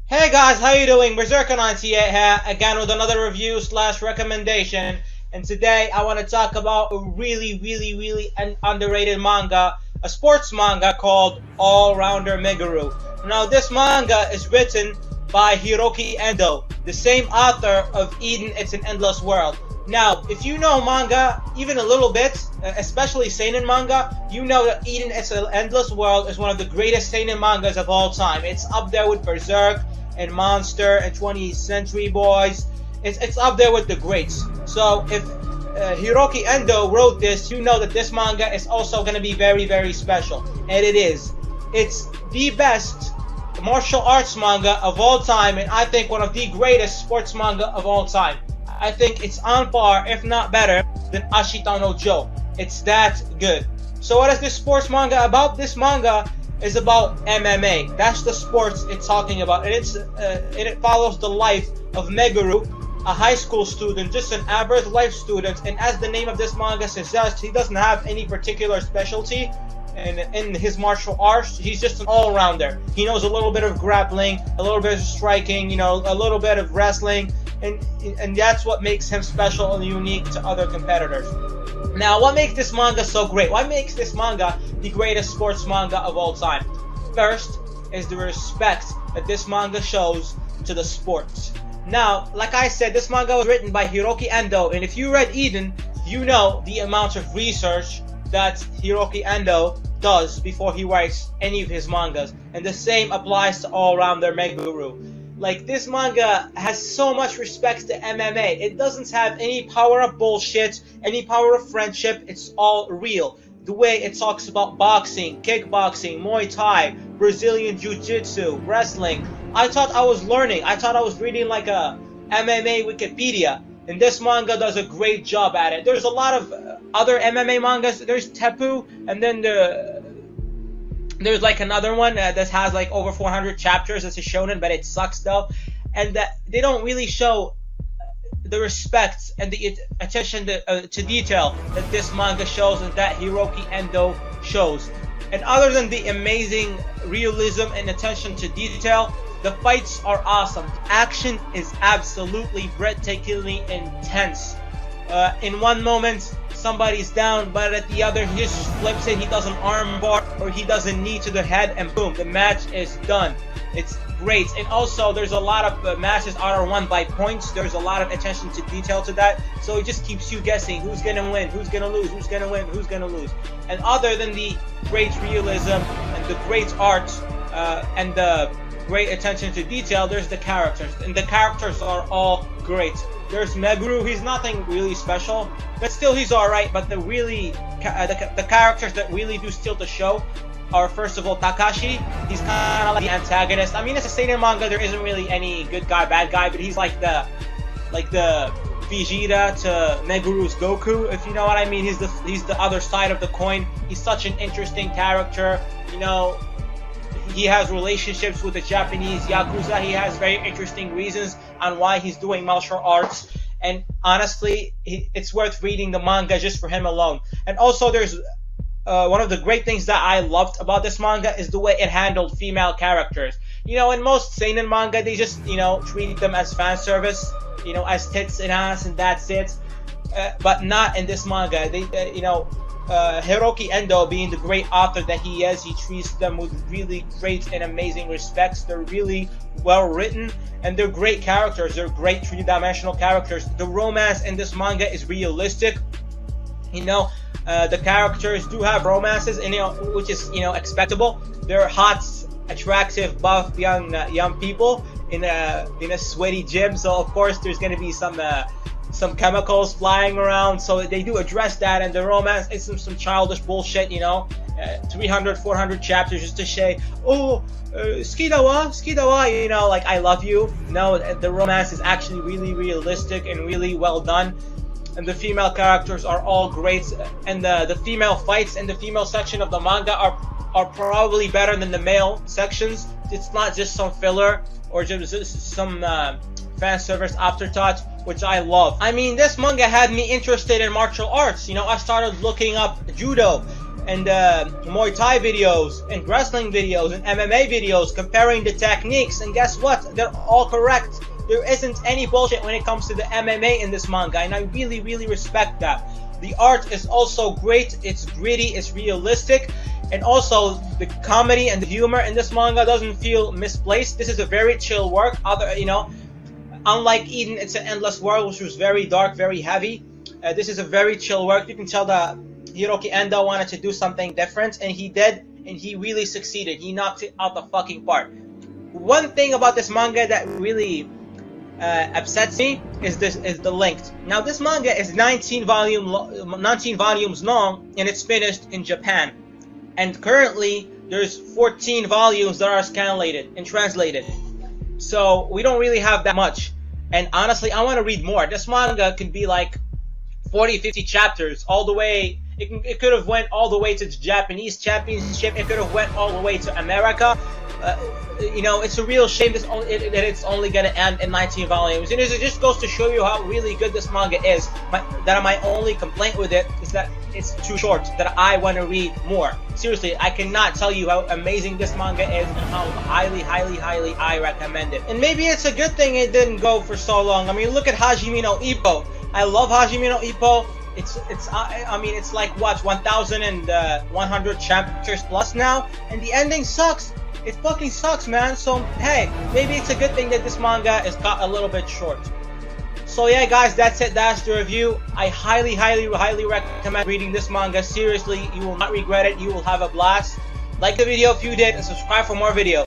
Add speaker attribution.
Speaker 1: Hey guys, how you doing? Berserker98 here, again with another review slash recommendation. And today I want to talk about a really underrated manga, a sports manga called Rounder Meguru. Now this manga is written by Hiroki Endo, the same author of Eden, It's an Endless World. Now, if you know manga even a little bit, especially seinen manga, you know that Eden, It's an Endless World is one of the greatest seinen mangas of all time. It's up there with Berserk and Monster and 20th Century Boys. It's up there with the greats. So if Hiroki Endo wrote this, you know that this manga is also going to be very special. And it is. It's the best martial arts manga of all time, and I think one of the greatest sports manga of all time. I think it's on par, if not better, than Ashita no Joe. It's that good. So what is this sports manga about? This manga is about MMA. That's the sports it's talking about, and it follows the life of Meguru, a high school student, just an average life student. And as the name of this manga suggests, he doesn't have any particular specialty in his martial arts. He's just an all-rounder. He knows a little bit of grappling, a little bit of striking, a little bit of wrestling, and that's what makes him special and unique to other competitors. Now, what makes this manga so great? What makes this manga the greatest sports manga of all time? First is the respect that this manga shows to the sports. Now, like I said, this manga was written by Hiroki Endo, and if you read Eden, you know the amount of research that Hiroki Endo does before he writes any of his mangas. And the same applies to Rounder Meguru. Like, this manga has so much respect to MMA. It doesn't have any power of bullshit, any power of friendship. It's all real. The way it talks about boxing, kickboxing, Muay Thai, Brazilian Jiu-Jitsu, wrestling. I thought I was learning. I thought I was reading like a MMA Wikipedia. And this manga does a great job at it. There's a lot of other MMA mangas. There's Teppu, and then there's like another one that has like over 400 chapters. It's a shonen, but it sucks though. And that they don't really show the respect and the attention to detail that this manga shows and that Hiroki Endo shows. And other than the amazing realism and attention to detail, the fights are awesome. The action is absolutely breathtakingly intense. In one moment, somebody's down, but at the other, he just flips it. He does an arm bar or he does a knee to the head, and boom, the match is done. It's great. And also, there's a lot of matches are won by points. There's a lot of attention to detail to that. So it just keeps you guessing who's gonna win, who's gonna lose, who's gonna win, who's gonna lose. And other than the great realism and the great art and the great attention to detail, there's the characters, and the characters are all great. There's Meguru. He's nothing really special, but still he's alright. But the characters that really do steal the show are, first of all, Takashi. He's kind of like the antagonist. I mean, it's a seinen manga. There isn't really any good guy, bad guy, but he's like the Vegeta to Meguru's Goku, if you know what I mean. He's the other side of the coin. He's such an interesting character. He has relationships with the Japanese Yakuza. He has very interesting reasons on why he's doing martial arts. And honestly, it's worth reading the manga just for him alone. And also, there's one of the great things that I loved about this manga is the way it handled female characters. In most seinen manga, they just, treat them as fan service, as tits and ass, and that's it. But not in this manga. They, Hiroki Endo, being the great author that he is, he treats them with really great and amazing respect. They're really well written, and they're great characters. They're great three-dimensional characters. The romance in this manga is realistic. The characters do have romances, and which is expectable. They're hot, attractive, buff young people in a sweaty gym. So of course there's gonna be some chemicals flying around, so they do address that. And the romance is some childish bullshit, 300, 400 chapters just to say, skidawa, like I love you. No, the romance is actually really realistic and really well done. And the female characters are all great, and the female fights in the female section of the manga are probably better than the male sections. It's not just some filler or just some fan service afterthought, which I love. I mean, this manga had me interested in martial arts. I started looking up judo and Muay Thai videos and wrestling videos and MMA videos comparing the techniques, and guess what? They're all correct. There isn't any bullshit when it comes to the MMA in this manga, and I really, really respect that. The art is also great. It's gritty, it's realistic, and also the comedy and the humor in this manga doesn't feel misplaced. This is a very chill work. Unlike Eden, It's an Endless World, which was very dark, very heavy. This is a very chill work. You can tell that Hiroki Endo wanted to do something different, and he did, and he really succeeded. He knocked it out the fucking park. One thing about this manga that really upsets me is the length. Now this manga is 19 volumes long, and it's finished in Japan. And currently there's 14 volumes that are scanlated and translated. So we don't really have that much. And honestly, I want to read more. This manga could be like 40-50 chapters all the way. It could have went all the way to the Japanese championship. It could have went all the way to America. It's a real shame that it's only going to end in 19 volumes. And it just goes to show you how really good this manga is. My only complaint with it is that it's too short, that I want to read more. Seriously, I cannot tell you how amazing this manga is and how highly, highly, highly I recommend it. And maybe it's a good thing it didn't go for so long. I mean, look at Hajime no Ippo. I love Hajime no Ippo. It's like what, 1,100 chapters plus now, and the ending sucks. It fucking sucks, man. So hey, maybe it's a good thing that this manga is got a little bit short. So yeah, guys, that's it. That's the review. I highly, highly, highly recommend reading this manga. Seriously, you will not regret it. You will have a blast. Like the video if you did, and subscribe for more videos.